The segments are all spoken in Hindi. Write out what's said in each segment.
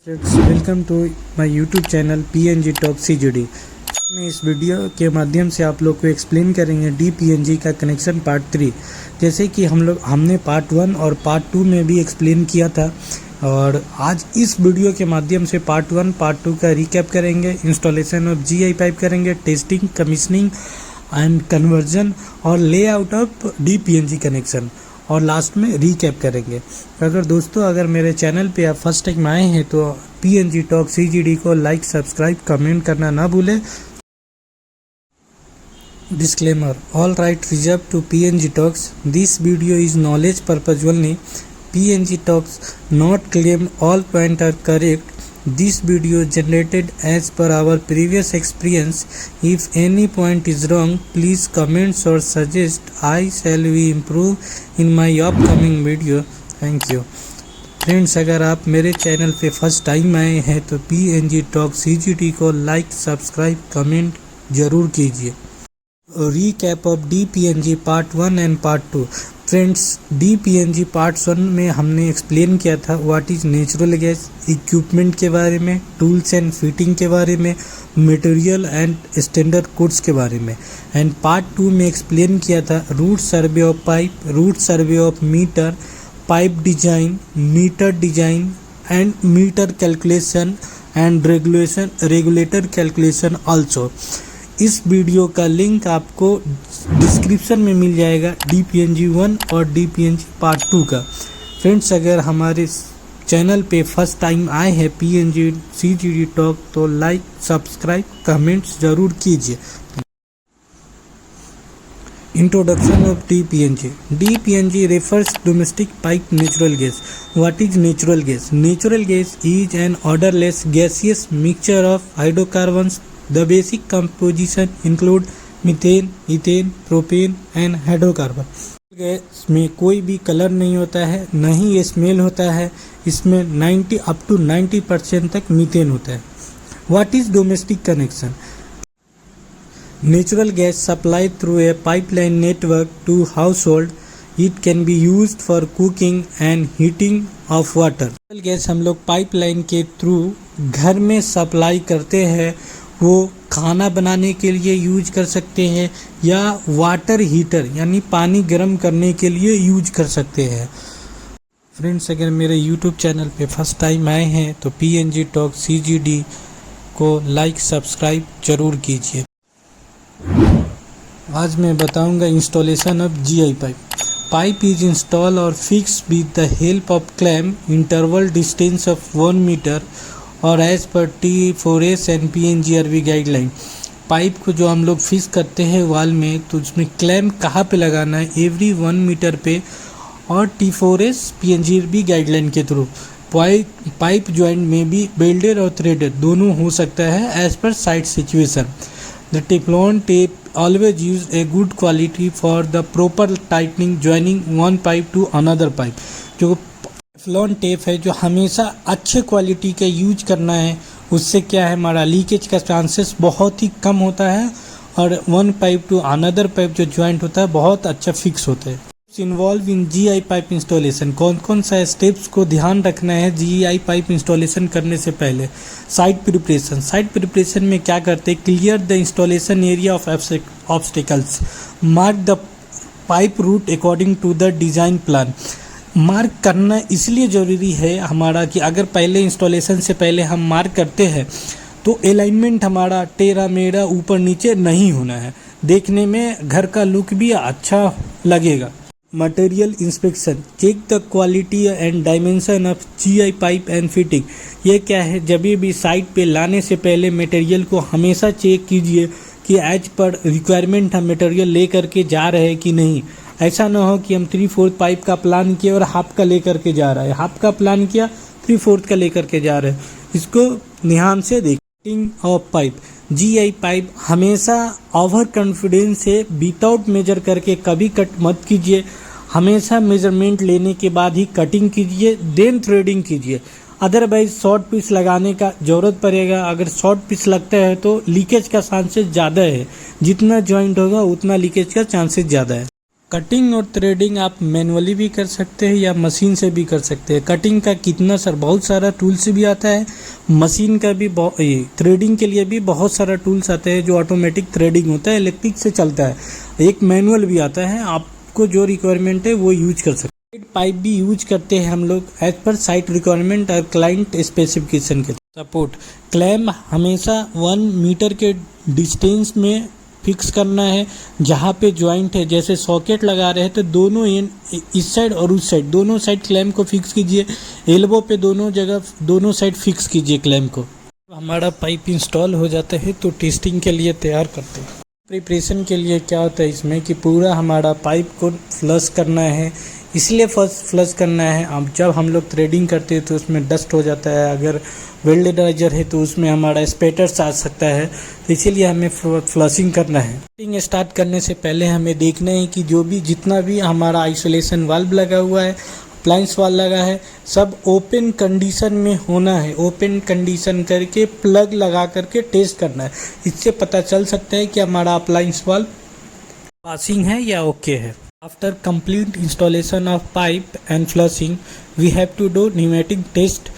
Welcome to my YouTube channel PNG talk CGD। मैं इस वीडियो के माध्यम से आप लोग को एक्सप्लेन करेंगे DPNG का कनेक्शन पार्ट 3। जैसे कि हमने पार्ट 1 और पार्ट 2 में भी एक्सप्लेन किया था, और आज इस वीडियो के माध्यम से पार्ट 1 पार्ट 2 का रिकैप करेंगे। इंस्टॉलेशन ऑफ GI पाइप करेंगे, टेस्टिंग, कमीशनिंग एंड कन्वर्जन और लेआउट ऑफ DPNG कनेक्शन, और लास्ट में रीकैप करेंगे। अगर मेरे चैनल पे आप फर्स्ट टाइम आए हैं तो PNG टॉक CGD को लाइक, सब्सक्राइब, कमेंट करना ना भूलें। Disclaimer: all right reserved to PNG Talks. This video is knowledge purpose only. PNG Talks not claim all points are correct. This video generated as per our previous experience. If any point is wrong, please comment or suggest. I shall be improve in my upcoming video. Thank you. Friends, अगर आप मेरे चैनल पे फर्स्ट टाइम आए हैं तो PNG टॉक CGD को लाइक, सब्सक्राइब, कमेंट जरूर कीजिए। Recap of DPNG part 1 and part 2। Friends, DPNG part 1 में हमने एक्सप्लेन किया था what is natural gas, equipment के बारे में, टूल्स एंड फिटिंग के बारे में, मटेरियल एंड स्टैंडर्ड कोड्स के बारे में। एंड पार्ट 2 में एक्सप्लेन किया था route survey of pipe, route survey of meter, pipe design, meter design and meter calculation and regulator calculation also. इस वीडियो का लिंक आपको डिस्क्रिप्शन में मिल जाएगा, DPNG 1 और DPNG पार्ट 2 का। फ्रेंड्स, अगर हमारे चैनल पे फर्स्ट टाइम आए हैं PNG CGD टॉक तो लाइक, सब्सक्राइब, कमेंट्स जरूर कीजिए। Introduction of DPNG. DPNG refers domestic pipe natural gas. What is natural gas? Natural gas is an odorless gaseous mixture of hydrocarbons. The basic composition include methane, ethane, propane and hydrocarbon. Gas में कोई भी कलर नहीं होता है, न ही ये स्मेल होता है। इसमें 90 अप टू 90% तक मीथेन होता है। What is domestic connection? Natural gas supplied through a pipeline network to household. It can be used for cooking and heating of water. Natural gas हम लोग पाइपलाइन के थ्रू घर में सप्लाई करते हैं। वो खाना बनाने के लिए यूज कर सकते हैं या वाटर हीटर यानी पानी गर्म करने के लिए यूज कर सकते हैं। फ्रेंड्स, अगर मेरे YouTube चैनल पे फर्स्ट टाइम आए हैं तो PNG टॉक CGD को लाइक, सब्सक्राइब जरूर कीजिए। आज मैं बताऊंगा installation of GI pipe. Pipe is install और fix with the help of clamp interval distance of 1 metre और एज पर T4S and PNGRB guideline. Pipe को जो हम लोग फिक्स करते हैं वॉल में, तो उसमें क्लैम्प कहाँ पे लगाना है, एवरी 1 मीटर पे, और T4S PNGRB गाइडलाइन के थ्रू। पाइप ज्वाइंट में भी बेल्डेड और थ्रेडेड दोनों हो सकता है as per site situation. The Teflon tape always use a good quality for the proper tightening joining one pipe to another pipe। जो टेफ्लॉन टेप है जो हमेशा अच्छे क्वालिटी का यूज करना है, उससे क्या है हमारा लीकेज का चांसेस बहुत ही कम होता है, और one pipe to another pipe जो ज्वाइंट होता है बहुत अच्छा फिक्स होता है। Involve in GI pipe installation. कौन कौन सा स्टेप्स को ध्यान रखना है GI पाइप इंस्टॉलेशन करने से पहले? Site preparation. साइट प्रिपरेशन में क्या करते हैं, clear the installation area of obstacles, mark the pipe route according to the design plan. Mark करना इसलिए ज़रूरी है हमारा कि अगर पहले इंस्टॉलेशन से पहले हम मार्क करते हैं तो अलाइनमेंट हमारा टेढ़ा मेढ़ा ऊपर नीचे नहीं होना है, देखने में घर का लुक भी अच्छा लगेगा। Material inspection. Check the quality and dimension of GI pipe and fitting. ये क्या है, जब भी साइट पे लाने से पहले मटेरियल को हमेशा चेक कीजिए कि एज पर रिक्वायरमेंट हम मटेरियल ले करके जा रहे हैं कि नहीं। ऐसा ना हो कि हम 3/4 पाइप का प्लान किया और हाफ का लेकर के जा रहा है, हाफ का प्लान किया 3/4 का लेकर के जा रहे हैं। इसको ध्यान से देखिए। Of pipe. GI पाइप हमेशा ओवर कॉन्फिडेंस से विदाउट मेजर करके कभी कट मत कीजिए। हमेशा मेजरमेंट लेने के बाद ही कटिंग कीजिए, देन थ्रेडिंग कीजिए। अदरवाइज शॉर्ट पीस लगाने का ज़रूरत पड़ेगा। अगर शॉर्ट पीस लगता है तो लीकेज का चांसेस ज़्यादा है, जितना जॉइंट होगा उतना लीकेज का चांसेस ज़्यादा है। कटिंग और थ्रेडिंग आप मैनुअली भी कर सकते हैं या मशीन से भी कर सकते हैं। कटिंग का कितना सर बहुत सारा टूल्स भी आता है, मशीन का भी थ्रेडिंग के लिए भी बहुत सारा टूल्स आते हैं जो ऑटोमेटिक थ्रेडिंग होता है, इलेक्ट्रिक से चलता है। एक मैनुअल भी आता है, आपको जो रिक्वायरमेंट है वो यूज कर सकते हैं। पाइप भी यूज करते हैं हम लोग एज पर साइट रिक्वायरमेंट और क्लाइंट स्पेसिफिकेशन के सपोर्ट। क्लैम्प हमेशा 1 मीटर के डिस्टेंस में फिक्स करना है। जहाँ पे जॉइंट है, जैसे सॉकेट लगा रहे हैं तो दोनों एंड इस साइड और उस साइड दोनों साइड क्लैम्प को फिक्स कीजिए। एल्बो पे दोनों जगह दोनों साइड फिक्स कीजिए क्लैम्प को। हमारा पाइप इंस्टॉल हो जाता है तो टेस्टिंग के लिए तैयार करते हैं। प्रिपरेशन के लिए क्या होता है इसमें कि पूरा हमारा पाइप को फ्लश करना है, इसलिए फर्स्ट फ्लश करना है। अब जब हम लोग थ्रेडिंग करते हैं तो उसमें डस्ट हो जाता है, अगर वेल्डेराइजर है तो उसमें हमारा स्पेटर्स आ सकता है, तो इसीलिए हमें फ्लशिंग करना है। फिटिंग स्टार्ट करने से पहले हमें देखना है कि जितना भी हमारा आइसोलेशन वाल्व लगा हुआ है, अप्लायंस वाल्व लगा है, सब ओपन कंडीशन में होना है। ओपन कंडीशन करके प्लग लगा करके टेस्ट करना है। इससे पता चल सकता है कि हमारा अप्लायंस वाल्व पासिंग है या ओके है। After complete installation of pipe and flushing, we have to do pneumatic test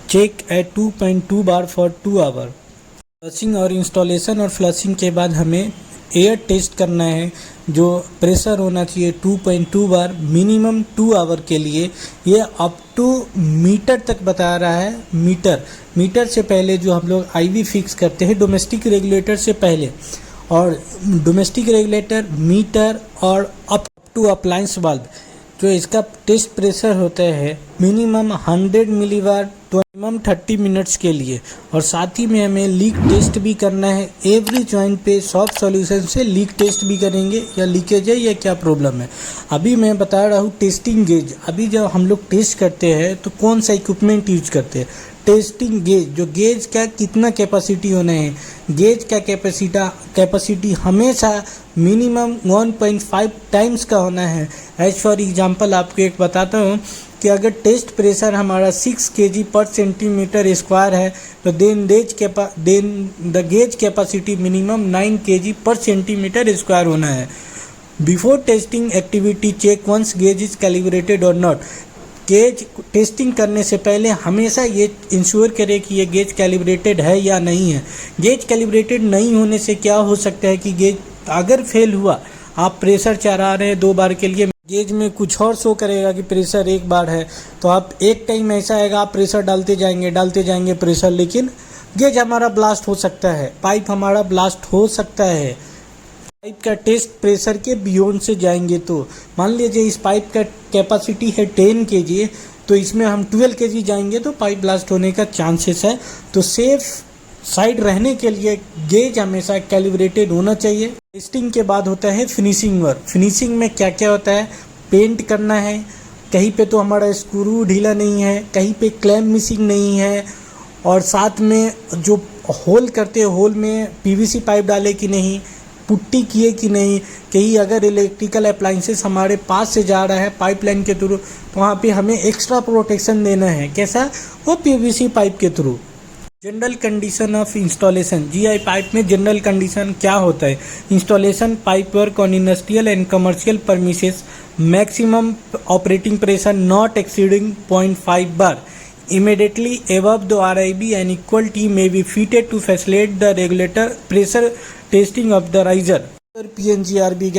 check at 2.2 bar for 2 hours. Flushing और इंस्टॉलेशन और फ्लशिंग के बाद हमें एयर टेस्ट करना है, जो प्रेशर होना चाहिए 2.2 बार मिनिमम 2 आवर के लिए। ये अप टू मीटर तक बता रहा है। मीटर से पहले जो हम लोग आईवी फिक्स करते हैं डोमेस्टिक रेगुलेटर से पहले, और डोमेस्टिक रेगुलेटर, मीटर और अप टू अप्लायंस वाल्व, जो इसका टेस्ट प्रेशर होता है मिनिमम 100 मिलीबार मिनिमम 30 मिनट्स के लिए। और साथ ही में हमें लीक टेस्ट भी करना है। एवरी जॉइंट पे सॉफ्ट सॉल्यूशन से लीक टेस्ट भी करेंगे, या लीकेज है या क्या प्रॉब्लम है। अभी मैं बता रहा हूँ टेस्टिंग गेज। अभी जब हम लोग टेस्ट करते हैं तो कौन सा इक्विपमेंट यूज करते हैं। टेस्टिंग गेज, जो गेज का कितना कैपेसिटी होना है, गेज का कैपेसिटी हमेशा मिनिमम 1.5 टाइम्स का होना है। एज फॉर एग्जांपल आपको एक बताता हूँ कि अगर टेस्ट प्रेशर हमारा 6 kg पर सेंटीमीटर स्क्वायर है तो then the gauge capacity minimum 9 kg per centimetre square होना है। Before testing activity check once gauge is calibrated और नॉट। गेज टेस्टिंग करने से पहले हमेशा ये इंश्योर करें कि ये गेज कैलिब्रेटेड है या नहीं है। गेज कैलिब्रेटेड नहीं होने से क्या हो सकता है कि गेज अगर फेल हुआ, आप प्रेशर चढ़ा रहे हैं 2 बार के लिए, गेज में कुछ और शो करेगा कि प्रेशर 1 बार है, तो आप एक टाइम ऐसा आएगा आप प्रेशर डालते जाएंगे प्रेशर, लेकिन गेज हमारा ब्लास्ट हो सकता है, पाइप हमारा ब्लास्ट हो सकता है। पाइप का टेस्ट प्रेशर के बियॉन्ड से जाएंगे तो मान लीजिए इस पाइप का कैपेसिटी है 10 kg, तो इसमें हम 12 kg जाएंगे तो पाइप ब्लास्ट होने का चांसेस है। तो सेफ साइड रहने के लिए गेज हमेशा कैलिब्रेटेड होना चाहिए। टेस्टिंग के बाद होता है फिनिशिंग वर्क। फिनिशिंग में क्या क्या होता है, पेंट करना है, कहीं पे तो हमारा स्क्रू ढीला नहीं है, कहीं पे क्लैम्प मिसिंग नहीं है, और साथ में जो होल करते हैं होल में पीवीसी पाइप डाले कि नहीं, पुट्टी किए कि नहीं, कहीं अगर इलेक्ट्रिकल अप्लायंसेस हमारे पास से जा रहा है पाइपलाइन के थ्रू तो वहाँ पे हमें एक्स्ट्रा प्रोटेक्शन देना है। कैसा, वो पीवीसी पाइप के through. General condition of installation, GI pipe में जनरल कंडीशन क्या होता है। Installation pipe work on industrial and commercial premises, maximum operating pressure not exceeding 0.5 bar immediately above the RIB and equal T may be fitted to facilitate the regulator pressure testing of the riser। PNGRB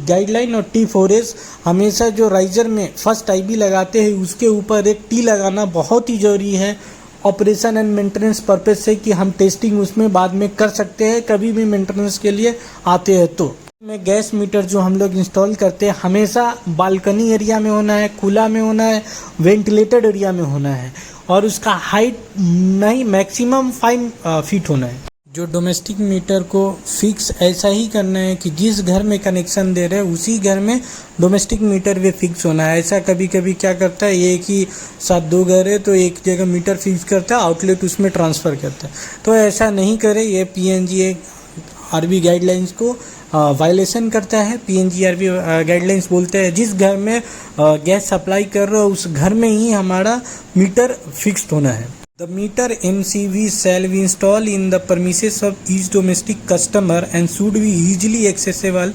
guideline और T4S, हमेशा जो राइजर में फर्स्ट IB लगाते हैं उसके ऊपर एक T लगाना बहुत ही ज़रूरी है ऑपरेशन एंड मेंटेनेंस पर्पज से, कि हम टेस्टिंग उसमें बाद में कर सकते हैं कभी भी मेंटेनेंस के लिए आते हैं। तो में गैस मीटर जो हम लोग इंस्टॉल करते हैं हमेशा बालकनी एरिया में होना है, खुला में होना है, वेंटिलेटेड एरिया में होना है, और उसका हाइट नहीं मैक्सिमम 5 फीट होना है। जो डोमेस्टिक मीटर को फिक्स ऐसा ही करना है कि जिस घर में कनेक्शन दे रहे हैं उसी घर में डोमेस्टिक मीटर भी फिक्स होना है। ऐसा कभी कभी क्या करता है, एक ही साथ 2 घर है तो एक जगह मीटर फिक्स करता है, आउटलेट उसमें ट्रांसफ़र करता है, तो ऐसा नहीं करे। ये PNGRB गाइडलाइंस को वायलेशन करता है। PNGRB गाइडलाइंस बोलते हैं जिस घर में गैस सप्लाई कर रहे हो उस घर में ही हमारा मीटर फिक्स्ड होना है। The meter MCV shall be installed in the premises of each domestic customer and should be easily accessible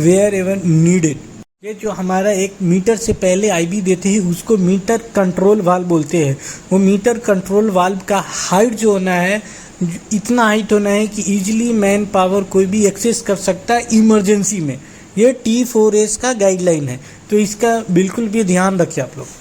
wherever needed. ये जो हमारा एक मीटर से पहले आईबी देते हैं उसको मीटर कंट्रोल वाल्व बोलते हैं। वो मीटर कंट्रोल वाल्व का हाइट जो होना है इतना हाइट होना है कि इजीली मैन पावर कोई भी एक्सेस कर सकता है इमरजेंसी में। ये T4S का गाइडलाइन है, तो इसका बिल्कुल भी ध्यान रखिए आप लोग।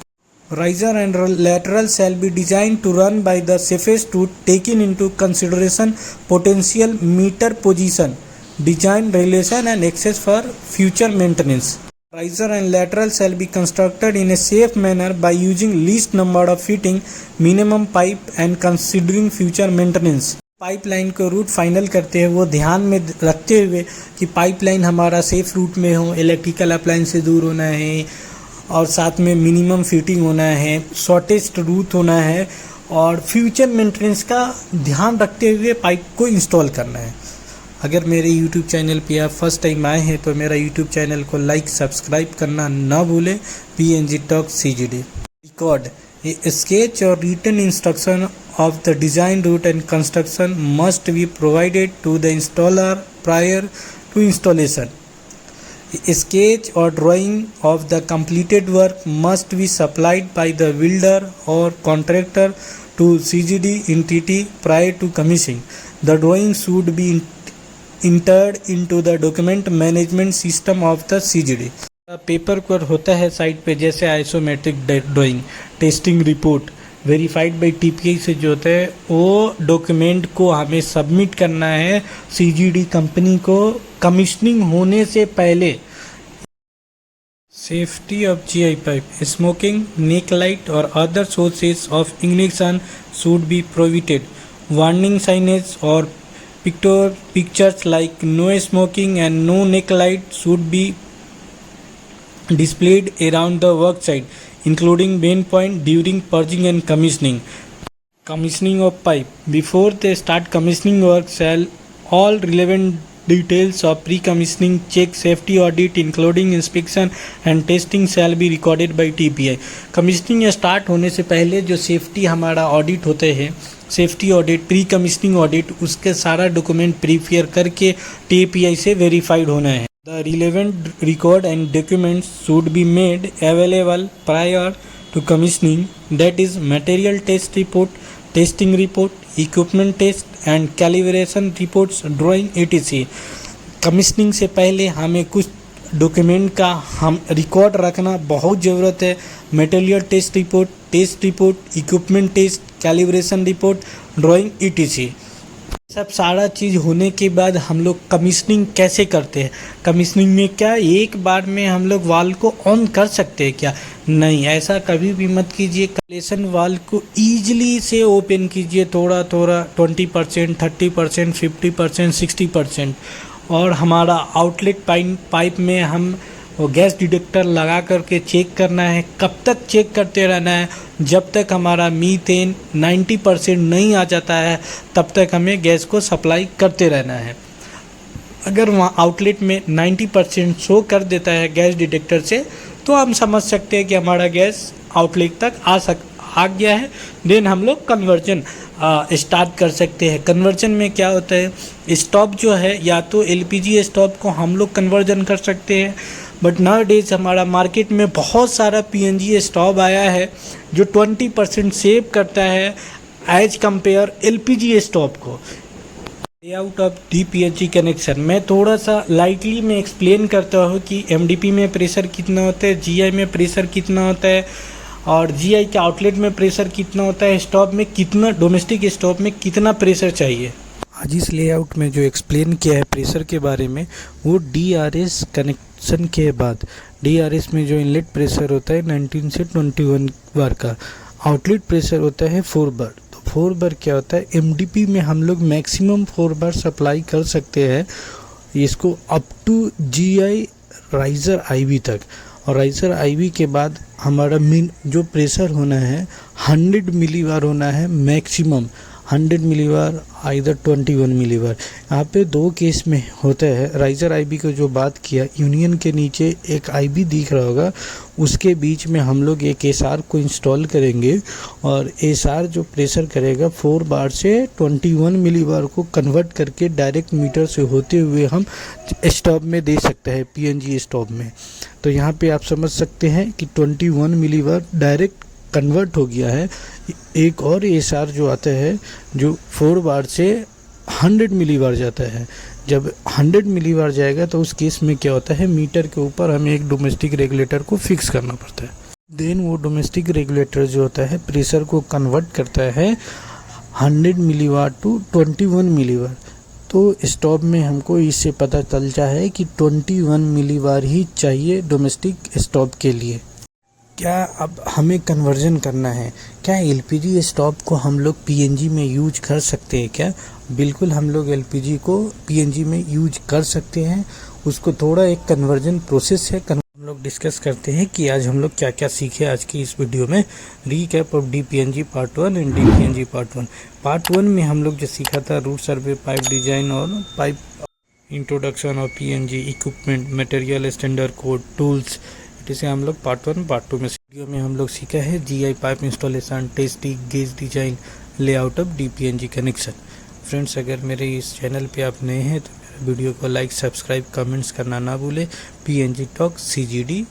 Riser and lateral shall be designed to run by the safest route taking into consideration potential meter position, design relation and access for future maintenance. Riser and lateral shall be constructed in a safe manner by using least number of fitting, minimum pipe and considering future maintenance. Pipeline को रूट फाइनल करते हैं वो ध्यान में रखते हुए कि पाइपलाइन हमारा सेफ रूट में हो, इलेक्ट्रिकल अप्लायंस से दूर होना है और साथ में मिनिमम फिटिंग होना है, शॉर्टेस्ट रूट होना है और फ्यूचर मेंटेनेंस का ध्यान रखते हुए पाइप को इंस्टॉल करना है। अगर मेरे YouTube चैनल पे आप फर्स्ट टाइम आए हैं तो मेरा YouTube चैनल को लाइक सब्सक्राइब करना ना भूलें। PNG Talk CGD record a sketch or written instruction of the design route and construction must be provided to the installer prior to installation. A sketch or drawing of the completed work must be supplied by the builder or contractor to CGD entity prior to commissioning. The drawing should be entered into the document management system of the CGD. Paper पर होता है साइट पे जैसे isometric drawing, testing report verified by TPI से जो होता है वो डॉक्यूमेंट को हमें सबमिट करना है CGD कंपनी को कमीशनिंग होने से पहले। Safety of GI pipe, smoking, naked light और other sources of ignition should be prohibited. Warning signage और pictures like no smoking and no naked light should be displayed around the work site, including main point during purging and commissioning. Commissioning of pipe. Before they start commissioning work, shall all relevant details of pre-commissioning check, safety audit, including inspection and testing, shall be recorded by TPI. Commissioning start होने से पहले जो सेफ्टी हमारा ऑडिट होते हैं, safety audit, pre commissioning audit, उसके सारा डॉक्यूमेंट प्रीपेयर करके TPI से वेरीफाइड होना है। The relevant record and documents should be made available prior to commissioning, that is material test report, testing report, equipment test and calibration reports, drawing etc. Commissioning से पहले हमें कुछ डॉक्यूमेंट का हम रिकॉर्ड रखना बहुत ज़रूरत है। Material test report, equipment test, calibration report, drawing etc. सब सारा चीज़ होने के बाद हम लोग कमिश्निंग कैसे करते हैं। कमिश्निंग में क्या एक बार में हम लोग वाल्व को ऑन कर सकते हैं क्या? नहीं, ऐसा कभी भी मत कीजिए। कैलिब्रेशन वाल्व को ईजिली से ओपन कीजिए, थोड़ा 20%, 30%, 50%, 60%। और हमारा आउटलेट पाइप में हम वो गैस डिटेक्टर लगा करके चेक करना है। कब तक चेक करते रहना है? जब तक हमारा मीथेन 90% नहीं आ जाता है तब तक हमें गैस को सप्लाई करते रहना है। अगर वहाँ आउटलेट में 90% शो कर देता है गैस डिटेक्टर से तो हम समझ सकते हैं कि हमारा गैस आउटलेट तक आ गया है। देन हम लोग कन्वर्जन स्टार्ट कर सकते हैं। कन्वर्जन में क्या होता है, स्टॉप जो है या तो LPG स्टॉप को हम लोग कन्वर्जन कर सकते हैं, बट नाउ डेज हमारा मार्केट में बहुत सारा PNG स्टॉप आया है जो 20% सेव करता है एज कंपेयर LPG स्टॉप को। लेआउट ऑफ DPNG कनेक्शन मैं थोड़ा सा लाइटली में एक्सप्लेन करता हूँ कि MDP में प्रेशर कितना होता है, GI में प्रेशर कितना होता है और GI के आउटलेट में प्रेशर कितना होता है, स्टॉप में कितना, डोमेस्टिक स्टॉप में कितना प्रेशर चाहिए। आज इस लेआउट में जो एक्सप्लेन किया है प्रेशर के बारे में वो DRS कनेक्शन के बाद, DRS में जो इनलेट प्रेशर होता है 19 से 21 बार का, आउटलेट प्रेशर होता है 4 बार। तो 4 बार क्या होता है, MDP में हम लोग मैक्सिमम 4 बार सप्लाई कर सकते हैं इसको up to GI riser IB तक। और राइजर IB के बाद हमारा जो प्रेशर होना है 100 मिली बार होना है मैक्सिमम। 100 millibar either 21 millibar. यहाँ पे दो केस में होता है। राइजर आईबी को जो बात किया, यूनियन के नीचे एक आईबी दिख रहा होगा, उसके बीच में हम लोग एक एसआर को इंस्टॉल करेंगे और एसआर जो प्रेशर करेगा 4 बार से 21 मिलीबार को कन्वर्ट करके डायरेक्ट मीटर से होते हुए हम स्टॉप में दे सकते हैं, पीएनजी स्टॉप में। तो यहाँ पे आप समझ सकते हैं कि 21 मिलीबार डायरेक्ट कन्वर्ट हो गया है। एक और एसआर जो आता है जो 4 बार से 100 मिलीबार जाता है। जब 100 मिलीबार जाएगा तो उस केस में क्या होता है, मीटर के ऊपर हमें एक डोमेस्टिक रेगुलेटर को फिक्स करना पड़ता है। देन वो डोमेस्टिक रेगुलेटर जो होता है प्रेशर को कन्वर्ट करता है 100 मिलीबार टू 21 मिलीबार। तो स्टॉप में हमको इससे पता चलता है कि 21 मिलीबार ही चाहिए डोमेस्टिक स्टॉप के लिए। क्या अब हमें कन्वर्जन करना है, क्या एलपीजी स्टॉप को हम लोग पीएनजी में यूज कर सकते हैं क्या? बिल्कुल हम लोग एलपीजी को पीएनजी में यूज कर सकते हैं। उसको थोड़ा एक कन्वर्जन प्रोसेस है, हम लोग डिस्कस करते हैं कि आज हम लोग क्या क्या सीखे आज की इस वीडियो में। Recap of DPNG part 1 and DPNG part 1। Part 1 में हम लोग जो सीखा था रूट सर्वे, पाइप डिजाइन और pipe introduction of PNG equipment, material standard code, tools, इसे हम लोग पार्ट 1 पार्ट 2 में वीडियो में हम लोग सीखा है GI pipe installation, testing, gauge design, layout of DPNG connection. Friends, अगर मेरे इस चैनल पे आप नए हैं तो मेरे वीडियो को लाइक, सब्सक्राइब, कमेंट्स करना ना भूले। PNG talk CGD